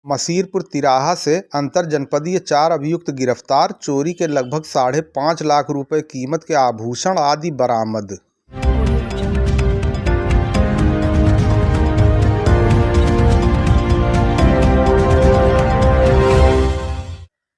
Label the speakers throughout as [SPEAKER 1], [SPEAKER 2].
[SPEAKER 1] मसीरपुर तिराहा से अंतर जनपदीय 4 अभियुक्त गिरफ्तार, चोरी के लगभग 5.5 लाख रुपए कीमत के आभूषण आदि बरामद।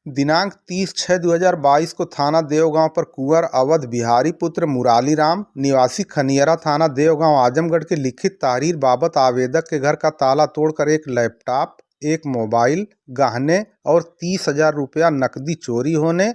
[SPEAKER 1] दिनांक 30/6/2022 को थाना देवगांव पर कुंवर अवध बिहारी पुत्र मुराली राम निवासी खनियरा थाना देवगांव आजमगढ़ के लिखित तहरीर बाबत आवेदक के घर का ताला तोड़कर एक लैपटॉप, एक मोबाइल, गहने और 30,000 रुपया नकदी चोरी होने।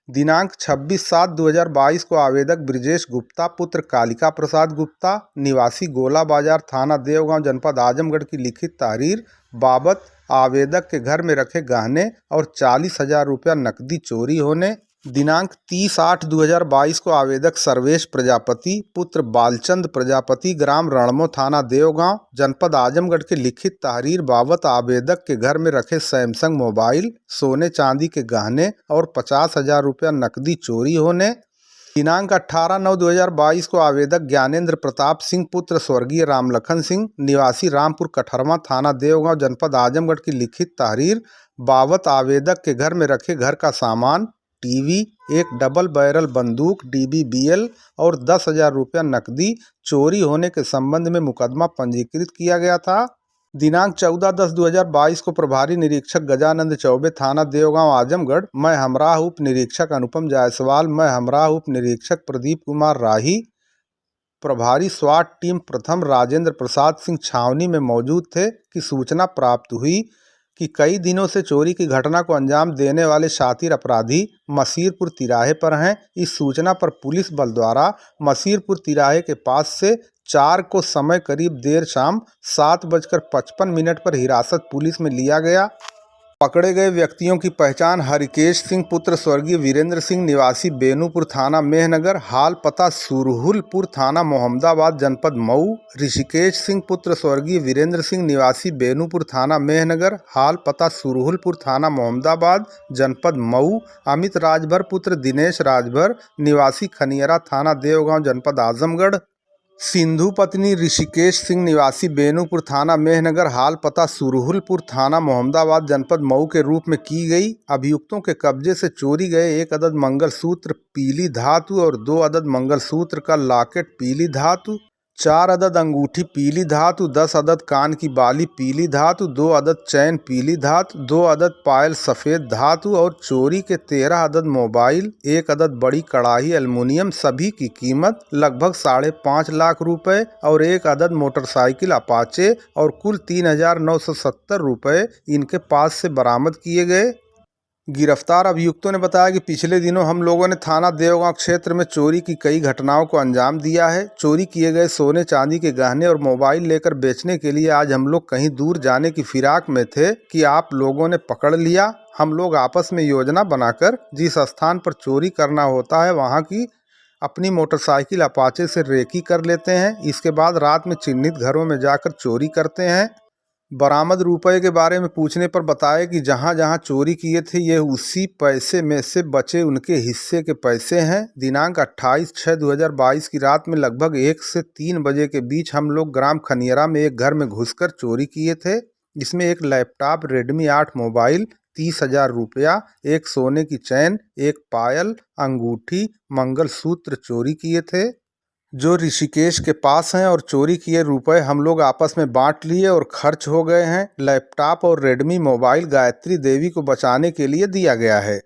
[SPEAKER 1] दिनांक 26/7/2022 को आवेदक ब्रिजेश गुप्ता पुत्र कालिका प्रसाद गुप्ता निवासी गोला बाजार थाना देवगांव जनपद आजमगढ़ की लिखित तहरीर बाबत आवेदक के घर में रखे गहने और 40,000 रुपया नकदी चोरी होने। दिनांक 30/8/2022 को आवेदक सर्वेश प्रजापति पुत्र बालचंद प्रजापति ग्राम रणमो थाना देवगांव जनपद आजमगढ़ के लिखित तहरीर बाबत आवेदक के घर में रखे सैमसंग मोबाइल, सोने चांदी के गहने और 50,000 रुपया नकदी चोरी होने। दिनांक 18/9/2022 को आवेदक ज्ञानेंद्र प्रताप सिंह पुत्र स्वर्गीय रामलखन सिंह निवासी रामपुर कठरवा थाना देवगांव जनपद आजमगढ़ की लिखित तहरीर बाबत आवेदक के घर में रखे घर का सामान, टीवी, एक डबल बैरल बंदूक DBBL और 10,000 रुपया नकदी चोरी होने के संबंध में मुकदमा पंजीकृत किया गया था। दिनांक 14/10/2022 को प्रभारी निरीक्षक गजानंद चौबे थाना देवगांव आजमगढ़, मैं हमराह उप निरीक्षक अनुपम जायसवाल, मैं हमराह उप निरीक्षक प्रदीप कुमार राही, प्रभारी स्वाट टीम प्रथम राजेंद्र प्रसाद सिंह छावनी में मौजूद थे कि सूचना प्राप्त हुई कि कई दिनों से चोरी की घटना को अंजाम देने वाले शातिर अपराधी मसीरपुर तिराहे पर हैं। इस सूचना पर पुलिस बल द्वारा मसीरपुर तिराहे के पास से 4 को समय करीब देर शाम 7:55 पर हिरासत पुलिस में लिया गया। पकड़े गए व्यक्तियों की पहचान हरिकेश सिंह पुत्र स्वर्गीय वीरेंद्र सिंह निवासी बेनूपुर थाना मेहनगर, हाल पता सुरहुलपुर थाना मोहम्मदाबाद जनपद मऊ, ऋषिकेश सिंह पुत्र स्वर्गीय वीरेंद्र सिंह निवासी बेनूपुर थाना मेहनगर, हाल पता सुरहुलपुर थाना मोहम्मदाबाद जनपद मऊ, अमित राजभर पुत्र दिनेश राजभर निवासी खनियरा थाना देवगांव जनपद आजमगढ़, सिंधु पत्नी ऋषिकेश सिंह निवासी बेनूपुर थाना मेहनगर, हाल पता सुरहुलपुर थाना मोहम्मदाबाद जनपद मऊ के रूप में की गई। अभियुक्तों के कब्जे से चोरी गए 1 अदद मंगलसूत्र पीली धातु और 2 अदद मंगलसूत्र का लॉकेट पीली धातु, 4 अदद अंगूठी पीली धातु, 10 अदद कान की बाली पीली धातु, 2 अदद चैन पीली धातु, 2 अदद पायल सफ़ेद धातु और चोरी के 13 अदद मोबाइल, 1 अदद बड़ी कड़ाही एल्युमिनियम, सभी की कीमत लगभग 5.5 लाख रुपए और 1 अदद मोटरसाइकिल अपाचे और कुल 3,970 रुपए इनके पास से बरामद किए गए। गिरफ्तार अभियुक्तों ने बताया कि पिछले दिनों हम लोगों ने थाना देवगांव क्षेत्र में चोरी की कई घटनाओं को अंजाम दिया है। चोरी किए गए सोने चांदी के गहने और मोबाइल लेकर बेचने के लिए आज हम लोग कहीं दूर जाने की फिराक में थे कि आप लोगों ने पकड़ लिया। हम लोग आपस में योजना बनाकर जिस स्थान पर चोरी करना होता है वहाँ की अपनी मोटरसाइकिल अपाचे से रेकी कर लेते हैं। इसके बाद रात में चिन्हित घरों में जाकर चोरी करते हैं। बरामद रुपए के बारे में पूछने पर बताया कि जहां जहां चोरी किए थे ये उसी पैसे में से बचे उनके हिस्से के पैसे हैं। दिनांक 28/6/2022 की रात में लगभग 1 से 3 बजे के बीच हम लोग ग्राम खनियरा में एक घर में घुसकर चोरी किए थे। इसमें एक लैपटॉप, रेडमी 8 मोबाइल, 30,000 रुपया, एक सोने की चैन, एक पायल, अंगूठी, मंगलसूत्र चोरी किए थे जो ऋषिकेश के पास हैं और चोरी किए रुपए हम लोग आपस में बांट लिए और खर्च हो गए हैं। लैपटॉप और रेडमी मोबाइल गायत्री देवी को बचाने के लिए दिया गया है।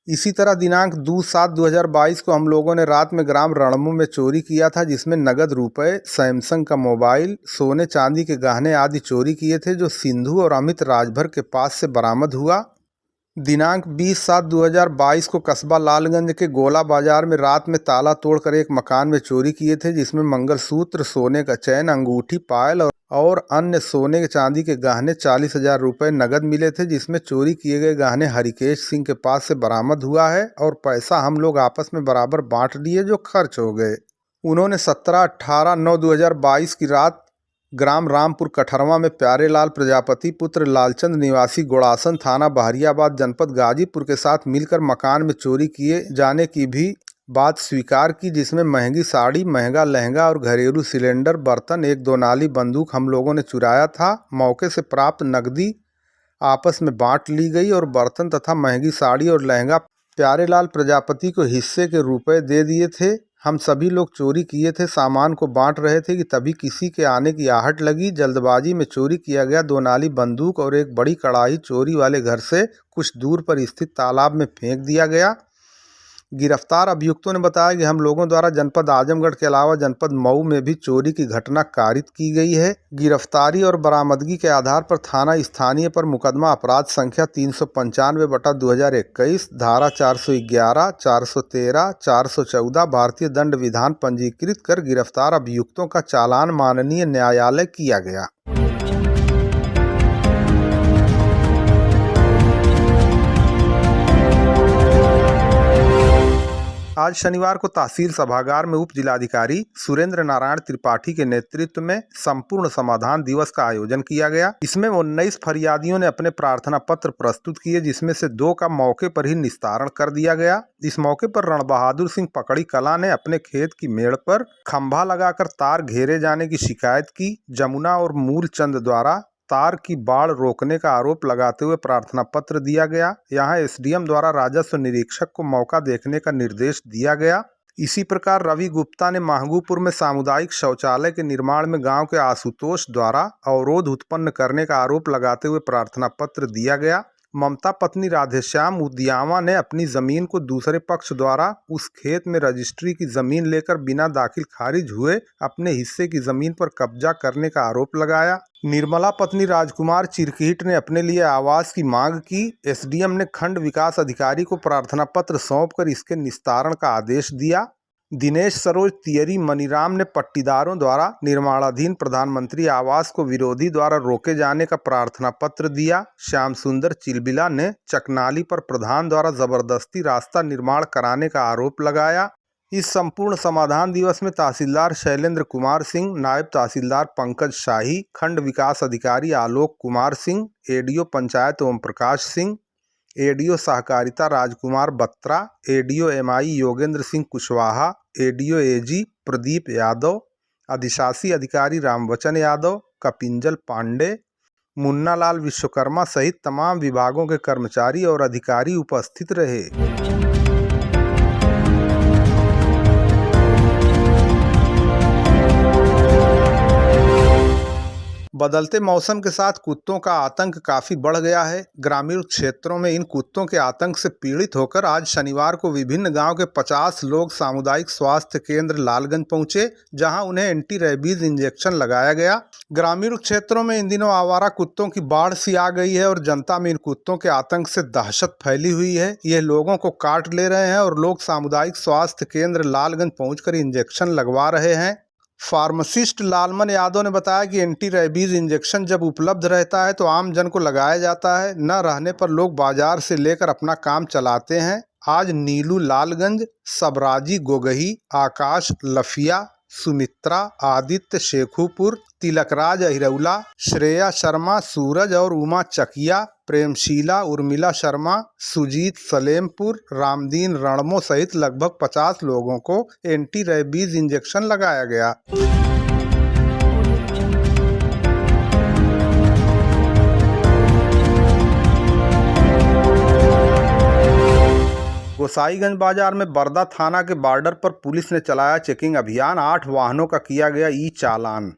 [SPEAKER 1] इसी तरह दिनांक 2/7/2022 को हम लोगों ने रात में ग्राम रणमो में चोरी किया था जिसमें नगद रुपए, सैमसंग का मोबाइल, सोने चांदी के गहने आदि चोरी किए थे जो सिंधु और अमित राजभर के पास से बरामद हुआ। दिनांक 20/7/2022 को कस्बा लालगंज के गोला बाजार में रात में ताला तोड़कर एक मकान में चोरी किए थे जिसमें मंगलसूत्र, सोने का चैन, अंगूठी, पायल और अन्य सोने चांदी के गहने 40,000 रुपये नगद मिले थे जिसमें चोरी किए गए गहने हरिकेश सिंह के पास से बरामद हुआ है और पैसा हम लोग आपस में बराबर बांट लिए जो खर्च हो गए। उन्होंने 17/18/9/2022 की रात ग्राम रामपुर कठरवा में प्यारेलाल प्रजापति पुत्र लालचंद निवासी गोड़ासन थाना बहरियाबाद जनपद गाजीपुर के साथ मिलकर मकान में चोरी किए जाने की भी बात स्वीकार की जिसमें महंगी साड़ी, महंगा लहंगा और घरेलू सिलेंडर, बर्तन, एक 2 नाली बंदूक हम लोगों ने चुराया था। मौके से प्राप्त नकदी आपस में बांट ली गई और बर्तन तथा महंगी साड़ी और लहंगा प्यारेलाल प्रजापति को हिस्से के रुपए दे दिए थे। हम सभी लोग चोरी किए थे, सामान को बांट रहे थे कि तभी किसी के आने की आहट लगी। जल्दबाजी में चोरी किया गया 2 नाली बंदूक और एक बड़ी कड़ाही चोरी वाले घर से कुछ दूर पर स्थित तालाब में फेंक दिया गया। गिरफ्तार अभियुक्तों ने बताया कि हम लोगों द्वारा जनपद आजमगढ़ के अलावा जनपद मऊ में भी चोरी की घटना कारित की गई है। गिरफ्तारी और बरामदगी के आधार पर थाना स्थानीय पर मुकदमा अपराध संख्या 395/2021 धारा 411, 413, 414 भारतीय दंड विधान पंजीकृत कर गिरफ्तार अभियुक्तों का चालान माननीय न्यायालय किया गया। आज शनिवार को तहसील सभागार में उप जिलाधिकारी सुरेंद्र नारायण त्रिपाठी के नेतृत्व में संपूर्ण समाधान दिवस का आयोजन किया गया। इसमें 19 फरियादियों ने अपने प्रार्थना पत्र प्रस्तुत किए, जिसमें से 2 का मौके पर ही निस्तारण कर दिया गया। इस मौके पर रणबहादुर सिंह पकड़ी कला ने अपने खेत की मेड़ पर खंभा लगाकर तार घेरे जाने की शिकायत की। जमुना और मूलचंद द्वारा तार की बाढ़ रोकने का आरोप लगाते हुए प्रार्थना पत्र दिया गया। यहां एसडीएम द्वारा राजस्व निरीक्षक को मौका देखने का निर्देश दिया गया। इसी प्रकार रवि गुप्ता ने महंगूपुर में सामुदायिक शौचालय के निर्माण में गांव के आशुतोष द्वारा अवरोध उत्पन्न करने का आरोप लगाते हुए प्रार्थना पत्र दिया गया। ममता पत्नी राधेश्याम उदियामा ने अपनी जमीन को दूसरे पक्ष द्वारा उस खेत में रजिस्ट्री की जमीन लेकर बिना दाखिल खारिज हुए अपने हिस्से की जमीन पर कब्जा करने का आरोप लगाया। निर्मला पत्नी राजकुमार चिरकीट ने अपने लिए आवास की मांग की। एसडीएम ने खंड विकास अधिकारी को प्रार्थना पत्र सौंपकर इसके निस्तारण का आदेश दिया। दिनेश सरोज तियरी मनीराम ने पट्टीदारों द्वारा निर्माणाधीन प्रधानमंत्री आवास को विरोधी द्वारा रोके जाने का प्रार्थना पत्र दिया। श्याम सुंदर चिलबिला ने चकनाली पर प्रधान द्वारा जबरदस्ती रास्ता निर्माण कराने का आरोप लगाया। इस संपूर्ण समाधान दिवस में तहसीलदार शैलेंद्र कुमार सिंह, नायब तहसीलदार पंकज शाही, खंड विकास अधिकारी आलोक कुमार सिंह, एडीओ पंचायत ओम प्रकाश सिंह, एडीओ सहकारिता Rajkumar Batra, ADO MI Yogendra Singh Kushwaha, ADO AG Pradeep Yadav, अधिशासी अधिकारी रामवचन यादव, कपिंजल पांडे, मुन्नालाल विश्वकर्मा सहित तमाम विभागों के कर्मचारी और अधिकारी उपस्थित रहे। बदलते मौसम के साथ कुत्तों का आतंक काफी बढ़ गया है। ग्रामीण क्षेत्रों में इन कुत्तों के आतंक से पीड़ित होकर आज शनिवार को विभिन्न गांव के 50 लोग सामुदायिक स्वास्थ्य केंद्र लालगंज पहुंचे, जहां उन्हें एंटी रेबीज इंजेक्शन लगाया गया। ग्रामीण क्षेत्रों में इन दिनों आवारा कुत्तों की बाढ़ सी आ गई है और जनता में इन कुत्तों के आतंक से दहशत फैली हुई है। ये लोगों को काट ले रहे हैं और लोग सामुदायिक स्वास्थ्य केंद्र लालगंज पहुंचकर इंजेक्शन लगवा रहे हैं। फार्मासिस्ट लालमन यादव ने बताया कि एंटी रेबीज इंजेक्शन जब उपलब्ध रहता है तो आम जन को लगाया जाता है, न रहने पर लोग बाजार से लेकर अपना काम चलाते हैं। आज नीलू लालगंज, सबराजी गोगही, आकाश लफिया, सुमित्रा, आदित्य शेखुपुर, तिलकराज अहिरौला, श्रेया शर्मा, सूरज और उमा चकिया, प्रेमशीला उर्मिला शर्मा, सुजीत सलेमपुर, रामदीन रणमो सहित लगभग 50 लोगों को एंटी रेबीज इंजेक्शन लगाया गया। गोसाईगंज बाजार में बरदा थाना के बॉर्डर पर पुलिस ने चलाया चेकिंग अभियान। 8 वाहनों का किया गया ई चालान।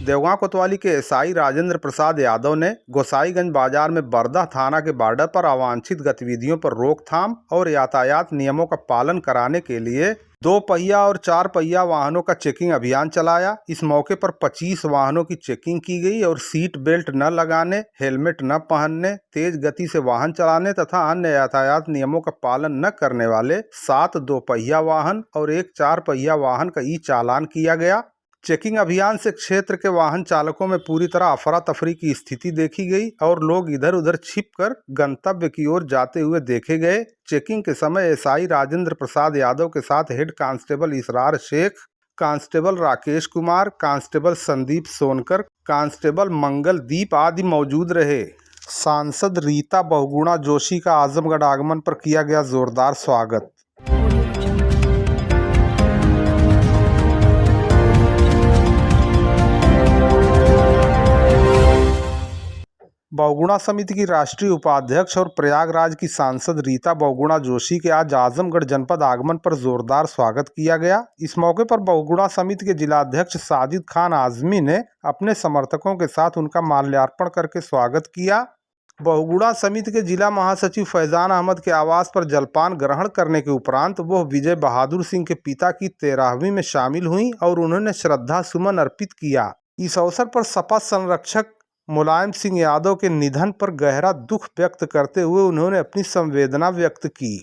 [SPEAKER 1] देवगांव कोतवाली के एसआई राजेंद्र प्रसाद यादव ने गोसाईगंज बाजार में बरदा थाना के बॉर्डर पर अवांछित गतिविधियों पर रोकथाम और यातायात नियमों का पालन कराने के लिए 2 पहिया और 4 पहिया वाहनों का चेकिंग अभियान चलाया। इस मौके पर 25 वाहनों की चेकिंग की गई और सीट बेल्ट न लगाने, हेलमेट न पहनने, तेज गति से वाहन चलाने तथा अन्य यातायात नियमों का पालन न करने वाले 7 2 पहिया वाहन और 1 4 पहिया वाहन का ई चालान किया गया। चेकिंग अभियान से क्षेत्र के वाहन चालकों में पूरी तरह अफरा तफरी की स्थिति देखी गई और लोग इधर उधर छिपकर गंतव्य की ओर जाते हुए देखे गए। चेकिंग के समय एसआई राजेंद्र प्रसाद यादव के साथ head constable Israr Sheikh, constable Rakesh Kumar, constable Sandeep Sonkar, constable Mangal Deep आदि मौजूद रहे। सांसद रीता बहुगुणा जोशी का आजमगढ़ आगमन पर किया गया जोरदार स्वागत। बहुगुणा समिति की राष्ट्रीय उपाध्यक्ष और प्रयागराज की सांसद रीता बहुगुणा जोशी के आज आजमगढ़ जनपद आगमन पर जोरदार स्वागत किया गया। इस मौके पर बहुगुणा समिति के जिलाध्यक्ष साजिद खान आजमी ने अपने समर्थकों के साथ उनका माल्यार्पण करके स्वागत किया। बहुगुणा समिति के जिला महासचिव फैजान अहमद के आवास पर जलपान ग्रहण करने के उपरांत वह विजय बहादुर सिंह के पिता की 13वीं में शामिल हुई और उन्होंने श्रद्धा सुमन अर्पित किया। इस अवसर पर सपा संरक्षक मुलायम सिंह यादव के निधन पर गहरा दुख व्यक्त करते हुए उन्होंने अपनी संवेदना व्यक्त की।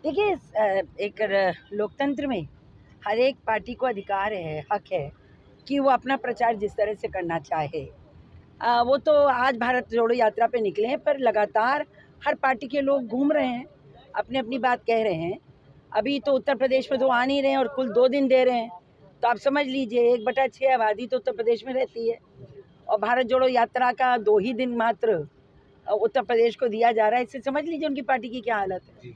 [SPEAKER 2] देखिए, एक लोकतंत्र में हर एक पार्टी को अधिकार है, हक है कि वो अपना प्रचार जिस तरह से करना चाहे। वो तो आज भारत जोड़ो यात्रा पे निकले हैं, पर लगातार हर पार्टी के लोग घूम रहे हैं, अपनी अपनी बात कह रहे हैं। अभी तो उत्तर प्रदेश में तो आ नहीं रहे हैं और कुल 2 दिन दे रहे हैं, तो आप समझ लीजिए 1/6 आबादी तो उत्तर प्रदेश में रहती है और भारत जोड़ो यात्रा का 2 ही दिन मात्र उत्तर प्रदेश को दिया जा रहा है। इससे समझ लीजिए उनकी पार्टी की क्या हालत है।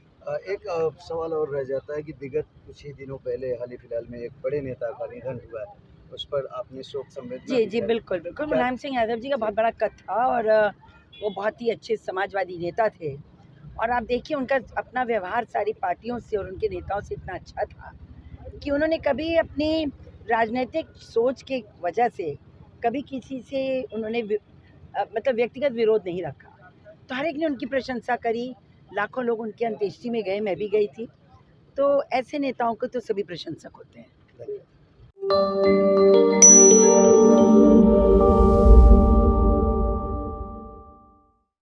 [SPEAKER 3] एक सवाल और रह जाता है कि विगत कुछ ही दिनों पहले हाल ही फिलहाल में एक बड़े नेता का निधन हुआ है, उस पर आपने शोक संवेदना
[SPEAKER 2] जी बिल्कुल बिल्कुल। मुलायम सिंह यादव जी का बहुत बड़ा कद था और वो बहुत ही अच्छे समाजवादी नेता थे और आप देखिए उनका अपना व्यवहार सारी पार्टियों से और उनके नेताओं से इतना अच्छा था कि उन्होंने कभी अपनी राजनीतिक सोच के वजह से कभी किसी से उन्होंने मतलब व्यक्तिगत विरोध नहीं रखा। तो हर एक ने उनकी प्रशंसा करी, लाखों लोग उनकी अंत्येष्टि में गए, मैं भी गई थी। तो ऐसे नेताओं को तो सभी प्रशंसक होते हैं।